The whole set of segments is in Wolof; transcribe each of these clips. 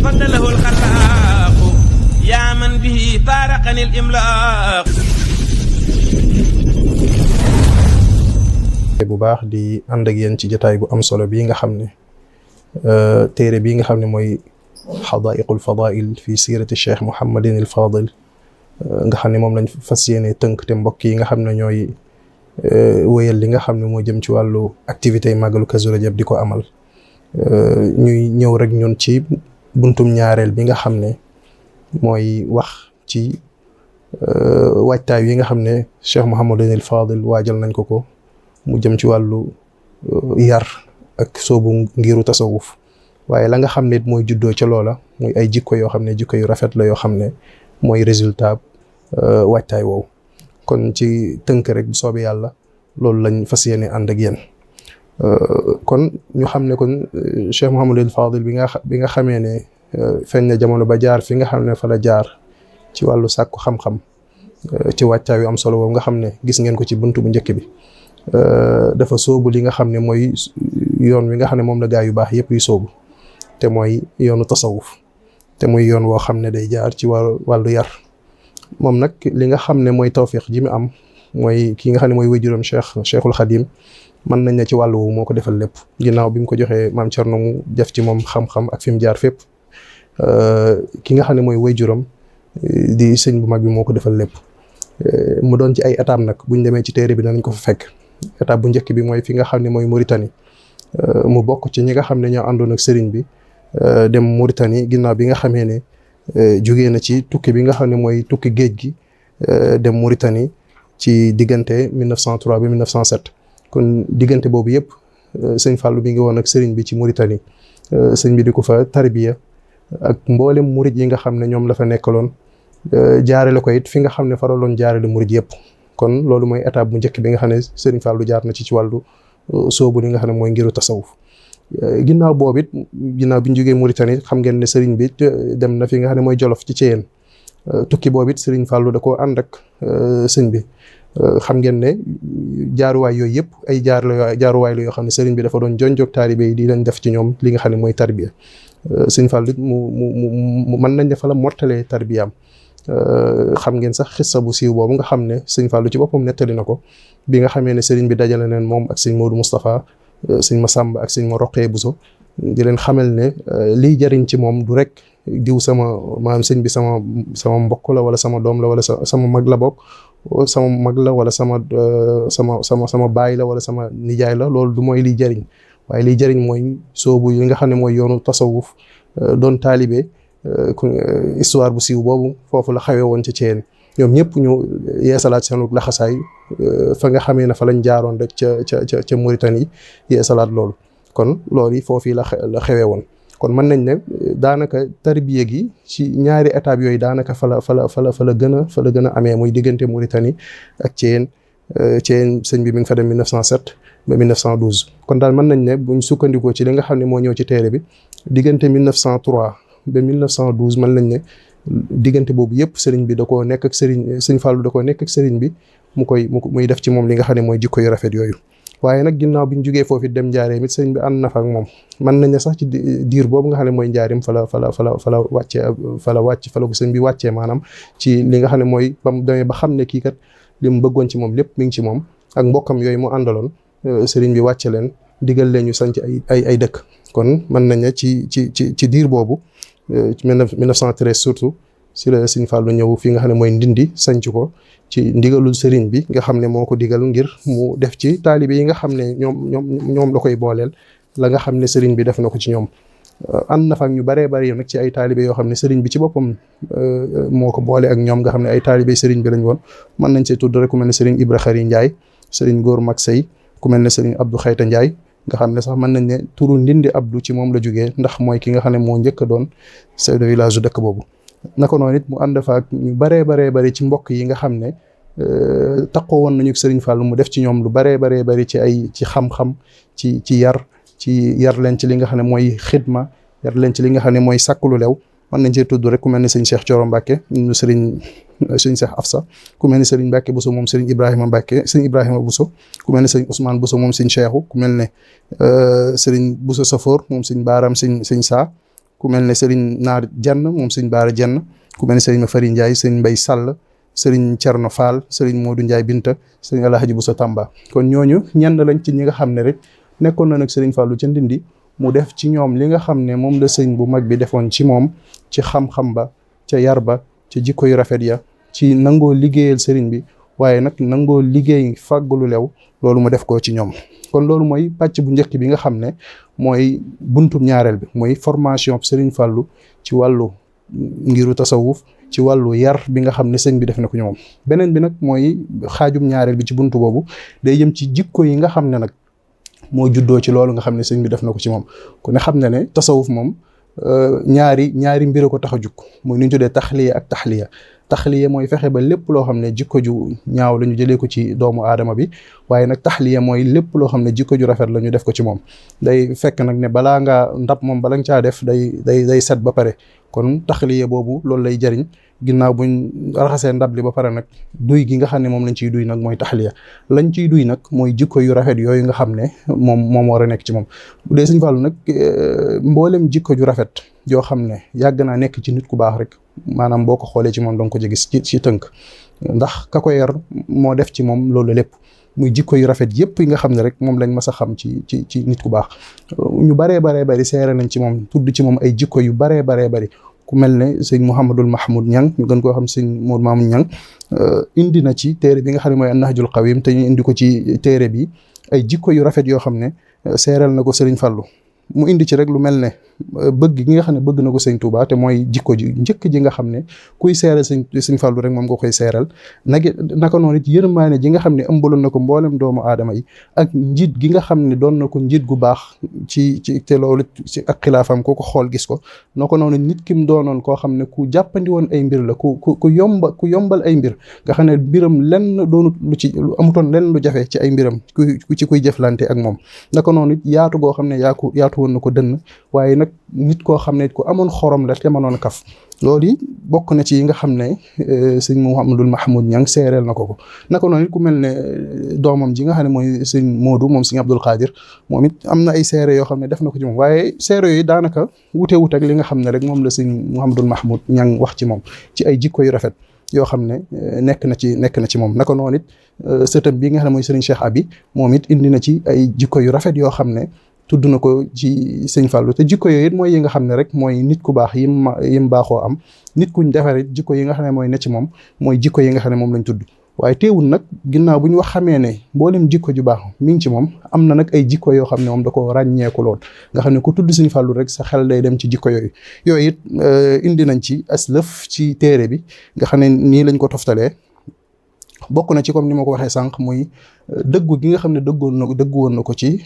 فضله الخلاق يا من به فارقني الإملاق. bu baax di ànd ak yéen ci jotaay bu am solo bii nga xam ne téere bii nga xam ne mooy xadaa'iqul fadaa'il fi siirati cheikh Mouhamadin il Fadil nga xam ne moom lañ fas yéene tënk te mbokk yi nga xam ne ñooy wéyal li nga xam ne moo jëm ci wàllu activité yi màggalu Kazu Rajab di ko amal ñuy ñëw rek ñun ci buntum ñaareel bi nga xam ne mooy wax ci waajtaay yi nga xam ne cheikh Mouhamadin il Fadil waajal nañ ko mu jëm ci wàllu yar ak soobu ngiru tasawuf waaye la nga xam ne mooy juddoo ca loola muy ay jikko yoo xam ne jikko yu rafet la yoo xam ne mooy résultat waajtaay woowu. kon ci tënk rek bu soobee yàlla loolu lañ fas yéene ànd ak yéen kon ñu xam ne kon Cheikh Mouhamadul Fadil bi nga xamee ne feeñ na jamono ba jaar fi nga xam ne fa la jaar ci wàllu sàkku xam-xam ci waajtaay yu am solo boobu nga xam ne gis ngeen ko ci buntu bu njëkk bi. dafa soobu li nga xam ne mooy yoon wi nga xam ne moom la gaa yu baax yëpp yu soobu te mooy yoonu tasawuf te muy yoon woo xam ne day jaar ci wàllu yar moom nag li nga xam ne mooy tawfiq ji mu am mooy ki nga xam ne mooy wéjuram Cheikhul Khadim mën nañ ne ci wàllu woowu moo ko defal lépp ginnaaw bi mu ko joxee maam Thierno mu def ci moom xam-xam ak fi mu jaar fépp ki nga xam ne mooy wéjuram di sëñ bu mag bi moo ko defal lépp mu doon ci ay étapes nag buñ demee ci téere bi danañ ko fa fekk. étape bu njëkk bi mooy fi nga xam ne mooy Mauritanie mu bokk ci ñi nga xam ne ñoo àndoon ak sëriñ bi dem Mauritanie ginnaaw bi nga xamee ne jugee na ci tukki bi nga xam ne mooy tukki géej gi dem Mauritanie ci diggante 1903 ba 1907 kon diggante boobu yëpp sëñ Fallou bi ngi woon ak sëriñ bi ci Mauritanie sëñ bi di ko fa tarbiya ak mboolem murid yi nga xam ne ñoom la fa nekkaloon jaarale ko it fi nga xam ne faraloon jaarale murid yëpp. kon loolu mooy étape bu njëkk bi nga xam ne Serigne Fallou jaar na ci wàllu soobu li nga xam ne mooy ngiru tasawuf ginnaaw boobu it ginnaaw bi ñu jógee Mauritanie xam ngeen ne Serigne bi dem na fi nga xam ne mooy Jolof ci Thièyène tukki boobu it Serigne Fallou da koo ànd ak sëñ bi xam ngeen ne jaaruwaay yooyu yëpp ay jaaruwaay la yoo xam ne Serigne bi dafa doon jonjoog taalibe yi di leen def ci ñoom li nga xam ne mooy tarbiya Serigne Fallou it mu mën nañ ne fa la mortalee tarbiyaam xam ngeen sax xissa bu siiw boobu nga xam ne sëñ Fallou ci boppam nettali na ko bi nga xamee ne sëriñ bi dajale neen moom ak sëñ Modou Moustapha sëñ Massamba ak sëñ ma Roqee Bousso di leen xamal ne liy jariñ ci moom du rek diw maanaam sëñ bi sama mbokk la wala sama doom la wala sama mag la bokk sama mag la wala sama baay la wala sama nijaay la loolu du mooy liy jariñ waaye liy jariñ mooy soobu yi nga xam ne mooy yoonu tasawuf doon taalibe histoire bu siiw boobu foofu la xawee woon ci Thièyène ñoom ñëpp ñu yeesalaat seenu laxasaay fa nga xamee ne fa lañ jaaroon rek ca Mauritanie yeesalaat loolu kon loolu yi foofu la xewee woon kon mën nañ ne daanaka tarbiya gi ci ñaari étapes yooyu daanaka fa la gën a amee muy diggante Mauritanie ak Thièyène sëñ bi mi ngi fa dem 1907 ba 1912 kon daal mën nañ ne buñ sukkandikoo ci li nga xam ne moo ñëw ci téere bi diggante 1903 ba 1912 mën nañ ne diggante boobu yëpp sëriñ bi da koo nekk ak sëñ Fallou da koo nekk ak sëriñ bi muy def ci moom li nga xam ne mooy jikko yu rafet yooyu waaye nag ginnaaw bi ñu jugee foofu dem njaareem it sëriñ bi ànd na fa ak moom mën nañ ne sax ci diir boobu nga xam ne mooy njaareem fa la ko sëriñ bi wàccee maanaam ci li nga xam ne mooy ba mu demee ba xam ne kii kat li mu bëggoon ci moom lépp mi ngi ci moom ak mbokkam yooyu mu àndaloon sëriñ bi wàcce leen digal leen ñu sanc ay dëkk kon mën nañ ne ci diir boobu 1913 surtout si la Sëñ Fallou ñëw fi nga xam ne mooy Ndindi sanc ko ci ndigalul sëriñ bi nga xam ne moo ko digal ngir mu def ci taalibe yi nga xam ne ñoom la koy booleel la nga xam ne sëriñ bi def na ko ci ñoom ànd na fa ak ñu baree bari nag ci ay taalibe yoo xam ne sëriñ bi ci boppam moo ko boole ak ñoom nga xam ne ay taalibe sëriñ bi lañ woon mën nañ see tudd rek ku mel ne sëriñ Ibra Xari Ndiaye sëriñ Góor Mag Sey ku mel ne sëriñ Abdou Xayta Ndiaye nga xam ne sax mën nañ ne turu Ndindi Abdou ci moom la jógee ndax mooy ki nga xam ne moo njëkk a doon chef de village u dëkk boobu naka noonu it mu ànd fa ak ñu baree bari ci mbokk yi nga xam ne taqoo woon nañu Serigne Fallou mu def ci ñoom lu baree bari ci xam-xam ci yar leen ci li nga xam ne mooy xidma yar leen ci li nga xam ne mooy sàkkulu lew mën nañ cee tudd rek ku mel ni sëñ Cheikh Thioro Mbacke ñu sëñ Cheikh Afsa ku mel ni sëriñ Mbacke Bousso moom sëriñ Ibrahima Mbacke sëriñ Ibrahima Bousso ku mel ni sëñ Ousmane Bousso moom sëñ Cheikhou ku mel ne sëriñ Bousso Safoor moom sëñ Baaram sëñ Saa ku mel ne sëriñ Naar Jenn moom sëriñ Baara Jenn, ku mel ne sëriñ Mafari Ndiaye, sëriñ Mbay Sall, sëriñ Cerno Fall, sëriñ Modou Ndiaye Binta, sëriñ Alhaji Boussa Tamba. kon ñooñu ñenn lañ ci ñi nga xam ne rek nekkoon na nag sëriñ Fallou ca Ndindi mu def ci ñoom li nga xam ne moom la sëriñ bu mag bi defoon ci moom, ci xam-xam ba, ca yar ba, ca jikko yu rafet ya, ci nangoo liggéeyal sëriñ bi, waaye nag nangoo liggéey fàggulu lew, loolu mu def ko ci ñoom. kon loolu mooy pàcc bu njëkk bi nga xam ne mooy buntum ñaareel bi, mooy formation sëriñ Fallou ci wàllu ngiru tasawuf, ci wàllu yar bi nga xam ne sëñ bi def na ko ñoom. beneen bi nag mooy xaajum ñaareel bi ci buntu boobu day jëm ci jikko yi nga xam ne nag moo juddoo ci loolu nga xam ne sëñ bi def na ko ci moom. ku ne xam ne ne tasawuf moom ñaari mbir ko tax a jug, muy nu ñu tuddee taxliya ak taxliya mooy fexe ba lépp loo xam ne jikko ju ñaaw la ñu jëlee ko ci doomu aadama bi, waaye nag taxliya mooy lépp loo xam ne jikko ju rafet la ñu def ko ci moom. day fekk nag ne balaa ngaa ndab moom bala nga caa def day set ba pare. kon taxliya boobu loolu lay jariñ. ginnaaw buñ raxasee ndab li ba pare nag duy gi nga xam ne moom lañ ciy duy nag mooy taxliya. lañ ciy duy nag mooy jikko yu rafet yooyu nga xam ne moom war a nekk ci moom. bu dee Sëñ Fallu nag mboolem jikko ju rafet yoo xam ne yàgg naa nekk ci nit ku baax rek, maanaam boo ko xoolee ci moom danga ko gis ci tënk, ndax ka ko yar moo def ci moom loolu lépp. muy jikko yu rafet yëpp yi nga xam ne rek moom lañ mas a xam ci nit ku baax. ñu baree bari seere nañ ci moom, tudd ci moom ay jikko yu baree bari. ku mel ne sëñ Mouhamadul Mahmoud Ñang ñu gën koo xam sëñ Mour Mamoun Ñang indi na ci téere bi nga xam ne mooy An-Nahjul Qawim, te ñu indi ko ci téere bi ay jikko yu rafet yoo xam ne seeral na ko Sëriñ Fallu. mu indi ci rek lu mel ne bëgg gi nga xam ne bëgg na ko sëñ Touba, te mooy jikko ji njëkk ji nga xam ne kuy seeral sëñ Fallu rek moom nga koy seeral. naka noonu it yërmaane ji nga xam ne ëmbaloon na ko mboolem doomu aadama yi, ak njiit gi nga xam ne doon na ko njiit gu baax ci te loolu ci ak xilaafam ko xool gis ko. naka noonu nit ki mu doonoon koo xam ne ku jàppandi woon ay mbir la, ku yombal ay mbir, nga xam ne mbiram lenn doonut lu amutoon lenn lu jafe ci ay mbiram ci kuy jëflante ak moom. naka noonu it yaatu goo xam ne yaatu woon na ko dënn, waaye nag nit koo xam ne ku amoon xorom la te mënoon kaf. loolu yi bokk na ci yi nga xam ne sëñ Mouhamadul Mahmoud Ñang seereel na ko. naka noonu it ku mel ne doomam ji nga xam ne mooy sëñ Moodu moom sëñ Abdul Xaadir, moom it am na ay seere yoo xam ne def na ko ci moom, waaye seere yooyu daanaka wute ak li nga xam ne rek moom la sëñ Mouhamadul Mahmoud Ñang wax ci moom ci ay jikko yu rafet yoo xam ne nekk na ci moom. naka noonu it sëtam bi nga xam ne mooy sëriñ Cheikh Abi, moom it indi na ci ay jikko yu rafet yoo xam ne tudd na ko ci sëñ Fallu. te jikko yooyu it mooy yi nga xam ne rek mooy nit ku baax yim baaxoo am. nit kuñ defar it jikko yi nga xam ne mooy ne ci moom mooy jikko yi nga xam ne moom lañ tudd. waaye teewul nag ginnaaw bu ñu xamee ne mboolem jikko ju baax mi ngi ci moom, am na nag ay jikko yoo xam ne moom da ko ràññeeku lool, nga xam ne ku tudd sëñ Fallu rek sa xel day dem ci jikko yooyu. yooyu it indi nañ ci aslëf ci téere bi, nga xam ne nii lañ ko toftalee. bokk na ci comme ni ma ko waxee sànq, muy dëggu gi nga xam ne dëggu woon na ko ci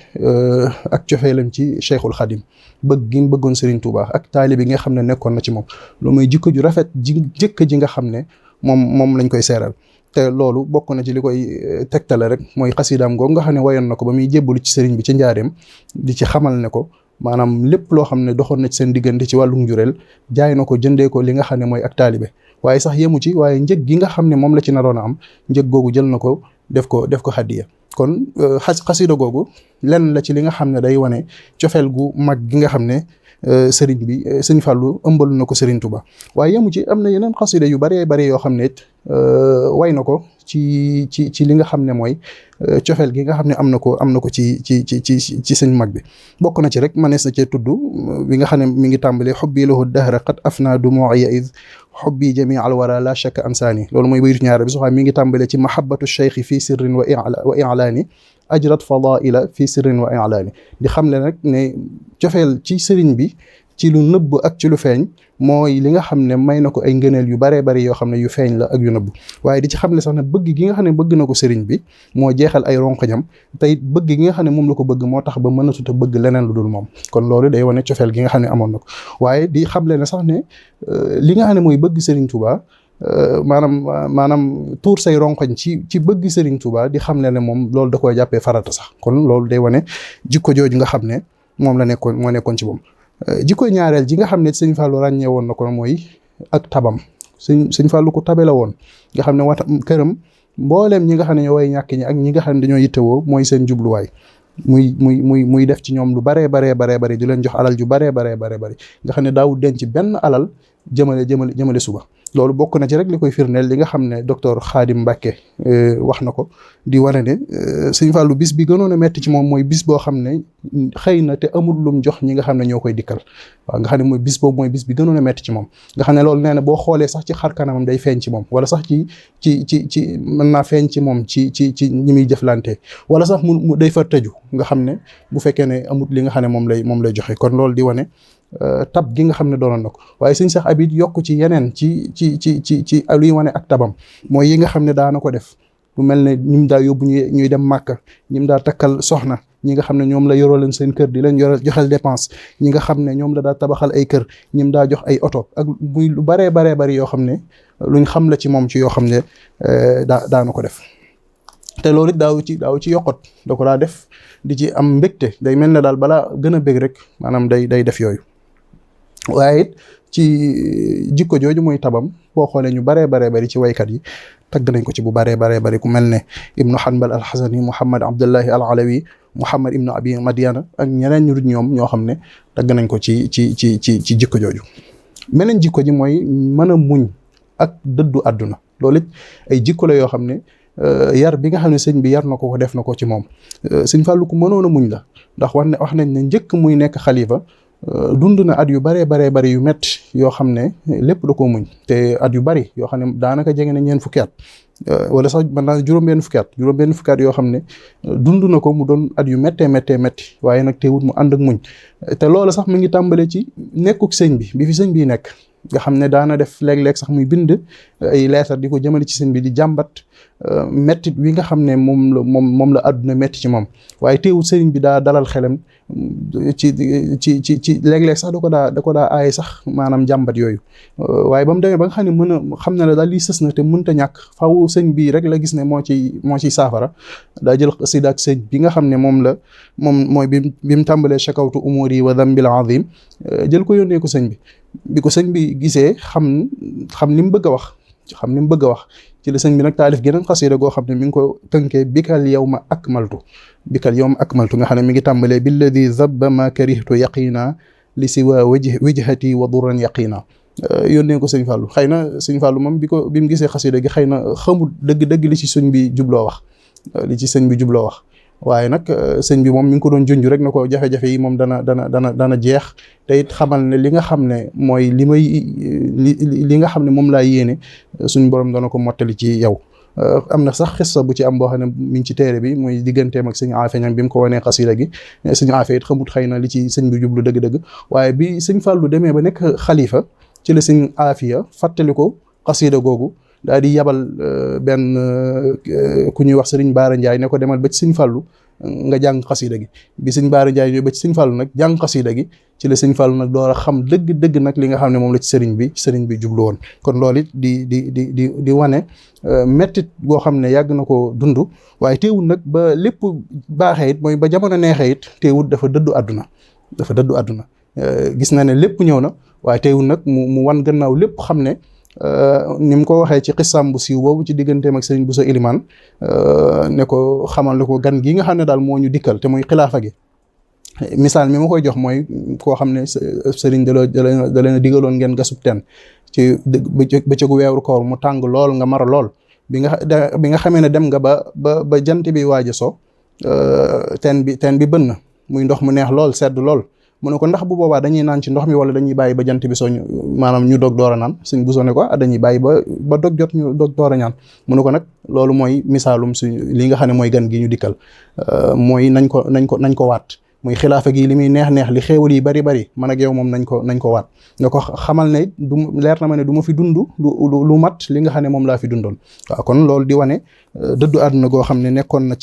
ak cofeelam ci Cheikhul Khadim, bëgg gi mu bëggoon Serigne Touba ak taalibe bi nga xam ne nekkoon na ci moom. loolu mooy jikko ju rafet jëkk ji nga xam ne moom lañ koy seeral. te loolu bokk na ci li koy tegtale rek mooy xasidaam googu nga xam ne wayoon na ko ba muy jébbalu ci Serigne bi ci njaareem, di ci xamal ne ko maanaam lépp loo xam ne doxoon na ci seen diggante ci wàllu njureel jaay na ko jëndee ko li nga xam ne mooy ak taalibe. waaye sax yemu ci, waaye njëg gi nga xam ne moom la ci naroon a am, njëg googu jël na ko def ko hadiya. kon xasida googu lenn la ci li nga xam ne day wane cofeel gu mag gi nga xam ne sëñ Fallu ëmbal na ko Sëriñ Tuba. waaye yemu ci, am na yeneen xasida yu bëree bëri yoo xam ne it way na ko ci li nga xam ne mooy cofeel gi nga xam ne am na ko ci sëñ mag bi. bokk na ci rek manees na cee tudd bi nga xam ne mi ngi tàmbalee xubbi lahu dahra qad afna dumuiya id xubbi jami al wara la shakka ansaani. loolu mooy baytu ñaar bi soxaa mi ngi tàmbalee ci mahabbatu cheikhi fi sirrin wa i'laani ajrat fadaila fi sirrin wa i'laani. di xam le nag ne cofeel ci sëriñ bi ci lu nëbb ak ci lu feeñ mooy li nga xam ne may na ko ay ngëneel yu baree bari yoo xam ne yu feeñ la ak yu nëbb. waaye di ci xam ne sax ne bëgg gi nga xam ne bëgg na ko sëriñ bi moo jeexal ay ronkoñam, tey bëgg gi nga xam ne moom la ko bëgg moo tax ba mënatut a bëgg leneen lu dul moom. kon loolu day wane cofeel gi nga xam ne amoon na ko. waaye di xamle ne sax ne li nga xam ne mooy bëgg sëriñ Touba, maanaam tuur say ronkoñ ci bëgg Serigne Touba, di xam ne moom loolu da koy jàppee farata sax. kon loolu day wane jikko jooju nga xam ne moom moo nekkoon ci moom. jikko ñaareel ji nga xam ne sëñ Fallu ràññee woon na ko mooy ak tabam. sëñ Fallu ko tabe la woon, nga xam ne këram mbooleem ñi nga xam ne ñoo way ñàkk ñi ak ñi nga xam ne dañoo yittewoo mooy seen jubluwaay. muy def ci ñoom lu baree bari di leen jox alal ju baree bari nga xam ne daawul denc benn alal jëmale suba. loolu bokk na ci rek li koy firndeel li nga xam ne docteur Khadim Mbacké wax na ko di wane ne Sëñ Fallu bis bi gënoon a metti ci moom mooy bis boo xam ne xëy na te amul lum jox ñi nga xam ne ñoo koy dikkal. waaw nga xam ne mooy bis boobu mooy bis bi gënoon a metti ci moom nga xam ne loolu nee na boo xoolee sax ci xar kanamam day feeñ ci moom wala sax ci mën naa feeñ ci moom ci ñi muy jëflante wala sax mu day fa tëju nga xam ne bu fekkee ne amul li nga xam ne moom lay joxe kon loolu di wane tab gi nga xam ne doonoon na ko waaye sëñ Cheikh Abid yokk ci yeneen ci luy wane ak tabam mooy yi nga xam ne daana ko def lu mel ne ñim daa yóbbu ñuy dem Màkka ñim daa takkal soxna ñi nga xam ne ñoom la yoroo leen seen kër di leen joxel dépense ñi nga xam ne ñoom la daa tabaxal ay kër ñim daa jox ay oto ak muy lu baree bari yoo xam ne luñ xam la ci moom ci yoo xam ne daana ko def te loolu it daaw ci yokkot da ko daa def di ci am mbégte day mel ne daal balaa gën a bég rek maanaam day def yooyu waaye it ci jikko jooju muy tabam boo xoolee ñu baree bari ci waykat yi tagg nañ ko ci bu baree bari ku mel ne ibnu Hanbal al-Hasani Muhammad Abdullahi al-Alawi Muhammad ibnu Abi Madiana ak ñeneen ñu dul ñoom ñoo xam ne tagg nañ ko ci jikko jooju. meneen jikko ji mooy mën a muñ ak dëddu àdduna loolu it ay jikko la yoo xam ne yar bi nga xam ne sëñ bi yar na ko def na ko ci moom sëñ Fallu ku mënoon a muñ la ndax wax nañ ne njëkk muy nekk xalifa dund na at yu baree bari yu metti yoo xam ne lépp da koo muñ te at yu bari yoo xam ne daanaka jege na ñeent fukki at wala sax mën naa juróom-benn fukki at yoo xam ne dund na ko mu doon at yu méttee métti waaye nag teewut mu ànd ak muñ te loolu sax mu ngi tàmbale ci nekkuk sëñ bi fi sëñ bi nekk nga xam ne daana def léeg-léeg sax muy bind ay leetar di ko jëmale ci sëñ bi di jàmbat mettit wi nga xam ne moom la àdduna metti ci moom waaye teewut sëriñ bi daa dalal xelam ci léeg-léeg sax da ko daa aaye sax maanaam jàmbat yooyu waaye ba mu demee ba nga xam ne xam na ne daal lii sës na te mënta ñàkk faw sëñ bi rek la gis ne moo ciy saafara daa jël xasida ak sëñ bi nga xam ne moom mooy bi mu tàmbalee shakawtu umuri wa dambil azim jël ko yónnee ko sëñ bi ko sëñ bi gisee xam li mu bëgg a wax ci la sëñ bi nag taalif geneen xasida goo xam ne mi ngi ko tënkee bikal yawma akmaltu nga xam ne mi ngi tàmbalee billadi zabba ma karihtu yaqina li siwa wijhati wa duran yaqina yónnee ko sëñ Fallu xëy na sëñ Fallu moom bi mu gisee xasida gi xëy na xamul dëgg li ci sëñ bi jubloo wax waaye nag sëñ bi moom mi ngi ko doon junj rek na ko jafe-jafe yi moom dana jeex te it xamal ne li nga xam ne mooy li nga xam ne moom laa yéene suñ borom dana ko mottali ci yow. am na sax xissa bu ci am boo xam ne mi ngi ci téere bi muy digganteem ak sëñ Aafe ñam bi mu ko wanee xasida gi sëñ Aafe it xamut xëy na li ci sëñ bi jublu dëgg-dëgg waaye bi sëñ Fallu demee ba nekk xalifa ci la sëñ Aafiya fàttali ko xasida googu daal di yabal benn ku ñuy wax sëriñ Baara Ndiaye ne ko demal ba ci sëñ Fallu nga jàng xasida gi bi sëñ Baara Ndiaye ñëw ba ci sëñ Fallu nag jàng xasida gi ci la sëñ Fallu nag door a xam dëgg nag li nga xam ne moom la ci sëriñ bi jublu woon kon loolu it di wane mettit boo xam ne yàgg na ko dund waaye teewul nag ba lépp baaxee it mooy ba jamono neexee it teewul dafa dëddu àdduna gis na ne lépp ñëw na waaye teewul nag mu wan gannaaw lépp xam ne ni mu ko waxee ci xissaam bu siiw boobu ci digganteem ak sëriñ Bousso Ilimaan ne ko xamal ne ko gan gi nga xam ne daal moo ñu dikkal te muy xilaafa gi misaal mi ma koy jox mooy koo xam ne sëriñ da leen a digaloon ngeen gasub teen ci bëccëgu weeru koor mu tàng lool nga mara lool bi nga xamee ne dem nga ba jant bi waaj a so teen bi bënn na muy ndox mu neex lool sedd lool mu ne ko ndax bu boobaa dañuy naan ci ndox mi wala dañuy bàyyi ba jant bi soo maanaam ñu dog door a naan suñ Bousso ne ko dañuy bàyyi ba dog jot ñu dog door a ñaan mu ne ko nag loolu mooy misaalum suñ li nga xam ne mooy gan gi ñu dikkal mooy nañ ko waat muy xilaafa gi li muy neex li xéewal yi bari man ak yow moom nañ ko waat nga ko xamal ne leer na ma ne du ma fi dund lu mat li nga xam ne moom laa fi dundoon waaw kon loolu di wane dëddu àdduna goo xam ne nekkoon na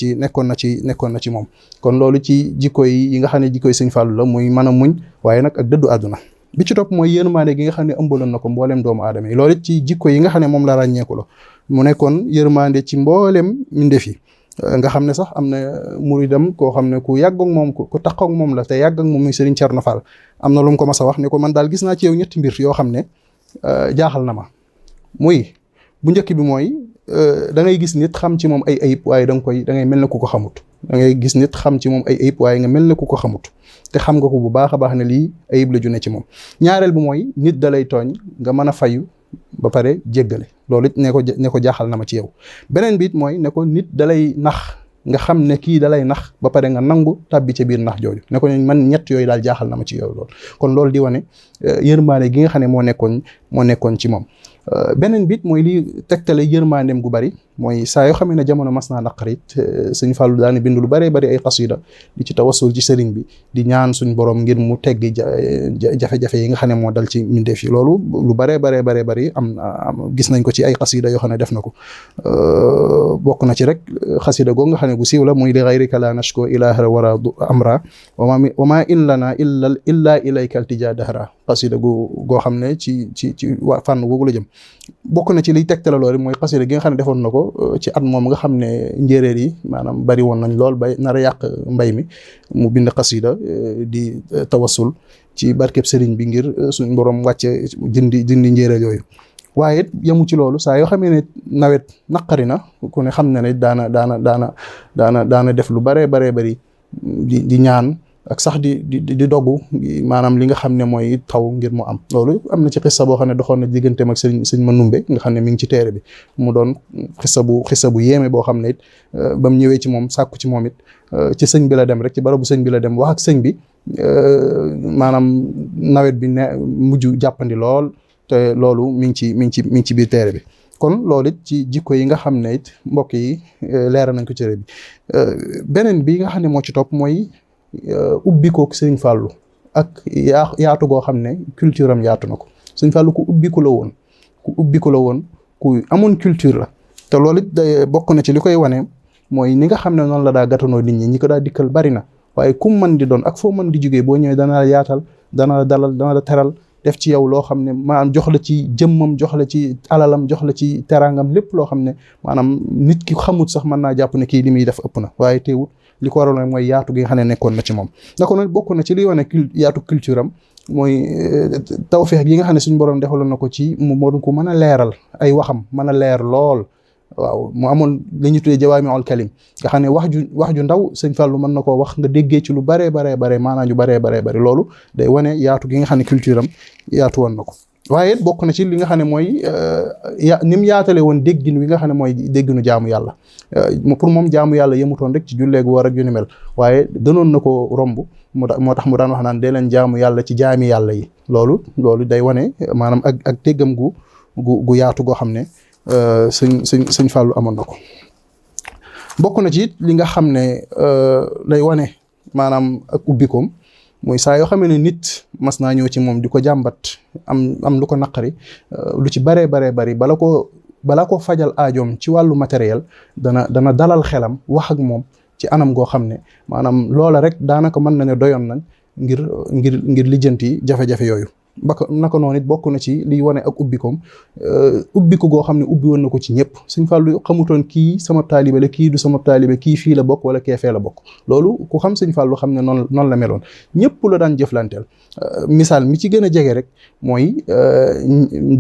ci moom kon loolu ci jikko yi nga xam ne jikko yi sëñ Fallu la muy mën a muñ waaye nag ak dëddu àdduna bi ci topp mooy yërmaande gi nga xam ne ëmbaloon na ko mbooleem doomu aadama yi loolu ci jikko yi nga xam ne moom la ràññeeku la mu nekkoon yërmaande ci mbooleem mbindeef yi nga xam ne sax am na muridam koo xam ne ku yàgg ak moom ku taxaw ak moom la te yàgg ak moom muy Serigne Thierno Fall am na lu mu ko mas a wax ne ko man daal gis naa ci yow ñetti mbir yoo xam ne jaaxal na ma muy bu njëkk bi mooy da ngay gis nit xam ci moom ay ayib waaye da ngay mel ne ku ko xamut da ngay gis nit xam ci moom ay ayib waaye nga mel ne ku ko xamut te xam nga ko bu baax a baax ne lii ayib la ju ne ci moom. ñaareel bi mooy nit da lay tooñ nga mën a fayu ba pare jéggale loolu it ne ko jaaxal na ma ci yow. beneen bi it mooy ne ko nit da lay nax nga xam ne kii da lay nax ba pare nga nangu tàbbi ca biir nax jooju ne ko man ñett yooyu daal jaaxal na ma ci yow loolu. kon loolu di wane yërmaande gi nga xam ne moo nekkoon ci moom. beneen bit mooy li tegtale yërmaandeem gu bari mooy saa yoo xam ne jamono mas naa naqarit sëñ Fallou daani bind lu bëree bëri ay xasida di ci tawassul ci sëriñ bi di ñaan suñ borom ngir mu teggi jafe-jafe yi nga xam ne moo dal ci mbindeef yi. loolu lu bëree bëri am gis nañ ko ci ay xasida yoo xam ne def na ko. bokk na ci rek xasida goo nga xam ne gu siiw la muy li gayrika la nashko ilaha wara amra wa ma in lana illa ilayka altija dahra xasida goo xam ne ci fànn googu la jëm. bokk na ci liy tegtale loolu mooy xasida gi nga xam ne defoon na ko ci at moom nga xam ne njéeréer yi maanaam bari woon nañ lool ba nar a yàq mbay mi mu bind xasida di tawassul ci barkeb sëriñ bi ngir suñ borom wàcce dindi njéeréer yooyu. waaye it yemu ci loolu saa yoo xamee ne nawet naqari na ku ne xam na ne daana def lu baree bari di ñaan ak sax di doggu maanaam li nga xam ne mooy taw ngir mu am. loolu am na ci xissa boo xam ne doxoon na digganteem ak sëñ Manumbe nga xam ne mi ngi ci teere bi mu doon xissa bu yéeme boo xam ne it ba mu ñëwee ci moom sàkku ci moom it ci sëñ bi la dem rek ci barabu sëñ bi la dem wax ak sëñ bi maanaam nawet bi ne mujj jàppandi lool te loolu mi ngi ci biir teere bi. kon loolu it ci jikko yi nga xam ne it mbokk yi leeral nañ ko ci teere bi. beneen bi nga xam ne moo ci topp mooy ubbikook sëñ Fallou ak yaatu goo xam ne culture am yaatu na ko. sëñ Fallou ku ubbiku la woon ku amoon culture la te loolu it day bokk na ci li koy wane mooy ni nga xam ne noonu la daa gàttanoo nit ñi ko daa dikkal bari na waaye kum mën di doon ak foo mën di jógee boo ñëwee dana la yaatal dana la dalal dana la teral def ci yow loo xam ne maanaam jox la ci jëmmam jox la ci alalam jox la ci teraangam lépp loo xam ne maanaam nit ki xamut sax mën naa jàpp ne kii li muy def ëpp na waaye teewut li ko waroon mooy yaatu gi nga xam ne nekkoon na ci moom. naka noonu bokk na ci liy wane yaatu culture am mooy tawfeex yi nga xam ne suñu borom defaloon na ko ci mu doon ko mën a leeral ay waxam mën a leer lool. waaw mu amoon li ñu tuddee jawaami'ul kalim nga xam ne wax ju ndaw sëñ Fallou mën na koo wax nga déggee ci lu baree maanaam ju baree loolu day wane yaatu gi nga xam ne culture am yaatu woon na ko. waaye bokk na ci li nga xam ne mooy ni mu yaatale woon déggin wi nga xam ne mooy dégginu jaamu yàlla pour moom jaamu yàlla yemutoon rek ci julleegu war ak yu ni mel waaye gënoon na ko romb moo tax mu daan wax naan dee leen jaamu yàlla ci jaami yàlla yi. loolu day wane maanaam ak déggam gu yaatu goo xam ne sëñ Fallou amoon na ko. bokk na ci li nga xam ne lay wane maanaam ak ubbikoom mooy saa yoo xamee ne nit mas naa ñëw ci moom di ko jàmbat am lu ko naqari lu ci baree bari bala ko fajal aajoom ci wàllu matériel dana dalal xelam wax ak moom ci anam goo xam ne maanaam loola rek daanaka mën na ne doyoon nañ ngir lijjanti jafe-jafe yooyu. naka noonu it bokk na ci liy wane ak ubbikoom ubbiku goo xam ne ubbi woon na ko ci ñëpp. sëñ Fallou xamutoon kii sama taalibe la kii du sama taalibe kii fii la bokk wala kee fee la bokk loolu ku xam sëñ Fallou xam ne noonu la meloon ñëpp la daan jëflanteel. misaal mi ci gën a jege rek mooy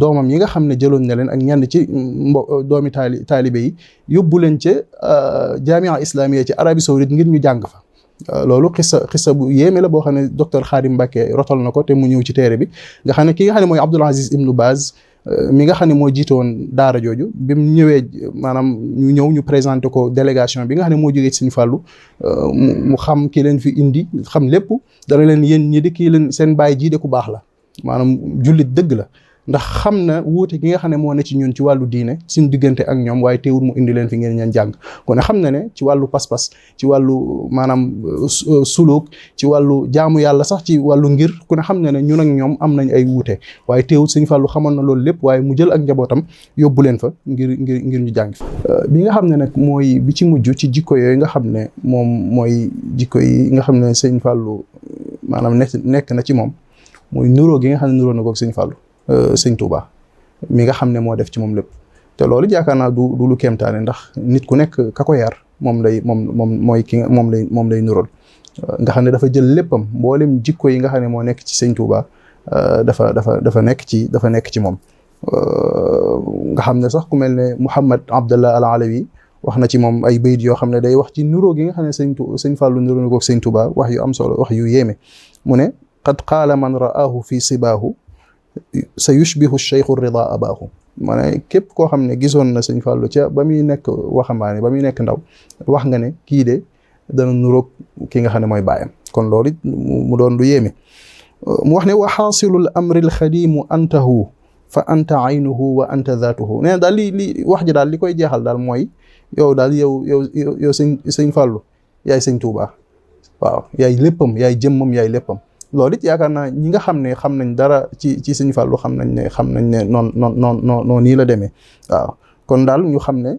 doomam yi nga xam ne jëloon na leen ak ñenn ci doomi taalibe yi yóbbu leen ca jaamia islamiya ci Arabie Saoudite ngir ñu jàng fa. loolu xissa bu yéeme la boo xam ne docteur Khadim Mbacké rotal na ko te mu ñëw ci téere bi nga xam ne ki nga xam ne mooy Abdoul Aziz Ibn Baz mi nga xam ne moo jiite woon daara jooju bi mu ñëwee maanaam ñu présenté ko délégation bi nga xam ne moo jógee ci Sëñ Fallou mu xam ki leen fi indi xam lépp dana leen yéen ñi di kii leen seen baay jii de ku baax la maanaam jullit dëgg la ndax xam na wuute gi nga xam ne moo ne ci ñun ci wàllu diine suñ diggante ak ñoom waaye teewul mu indi leen fi ngeen ñeen jàng kon xam na ne ci wàllu pas-pas ci wàllu maanaam suluk ci wàllu jaamu yàlla sax ci wàllu ngir ku ne xam na ne ñun ak ñoom am nañ ay wuute waaye teewul Sëñ Fallou xamoon na loolu lépp waaye mu jël ak njabootam yóbbu leen fa ngir ñu jàng bi nga xam ne nag mooy bi ci mujj ci jikko yooyu nga xam ne moom mooy jikko yi nga xam ne Sëñ Fallou maanaam nekk na ci moom mooy nuroo gi nga xam ne nuroo na ko ak Sëñ Fallou Sëñ Touba mi nga xam ne moo def ci moom lépp te loolu yaakaar naa du lu kéemtaane ndax nit ku nekk ka ko yar moom mooy ki moom lay nuróol nga xam ne dafa jël léppam mboolem jikko yi nga xam ne moo nekk ci Sëñ Touba dafa nekk ci moom nga xam ne sax ku mel ne Mouhamad Abdallah al Alawi wax na ci moom ay bayit yoo xam ne day wax ci nuroo gi nga xam ne sëñ Fàllu nuroo na ko sëñ Tuubaa wax yu am solo wax yu yéeme mu ne qad qaala man ra'aahu fi sibaahu sa yushbihu cheikhu rida abaahu ma ne képp koo xam ne gisoon na sëñ Fàllu ca ba muy nekk waxambaane ba muy nekk ndaw wax nga ne kii de dana nuroog ki nga xam ne mooy baayam kon loolu it mu doon lu yéeme mu wax ne wa xaasilul amri alxadimu antahu fa anta aynuhu wa anta zaatuhu nee na daal li wax ji daal li koy jeexal daal mooy yow daal yow sëñ Fàllu yaay sëñ Tuubaa waaw yaay léppam yaay jëmmam yaay léppam loolu it yaakaar naa ñi nga xam ne xam nañ dara ci sëñ Fàllu xam nañ ne noon nii la demee waaw kon daal ñu xam ne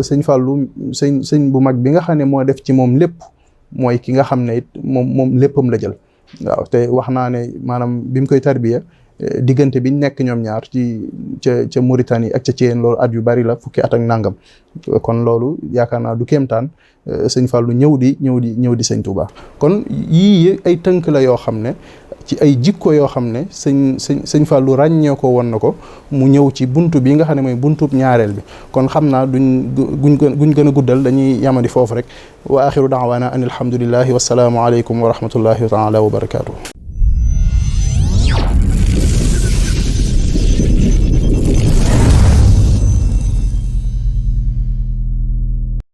sëñ Fàllu sëñ bu mag bi nga xam ne moo def ci moom lépp mooy ki nga xam ne it moom léppam la jël waaw te wax naa ne maanaam bi mu koy tarbiya diggante biñ nekk ñoom ñaar ca Mauritanie ak ca Thièyène loolu at yu bari la fukki at ak nangam kon loolu yaakaar naa du kéemtaan sëñ Fàllu ñëw di sëñ Tuubaa kon yii ay tënk la yoo xam ne ci ay jikko yoo xam ne sëñ Fàllu ràññee ko woon na ko mu ñëw ci buntu bi nga xam ne mooy buntub ñaareel bi kon xam naa guñ gën a guddal dañuy yamadi foofu rek wa axiru daawaana an alhamdulillahi wassalaamu aleykum wa rahmatullahi taala wa barakaatu.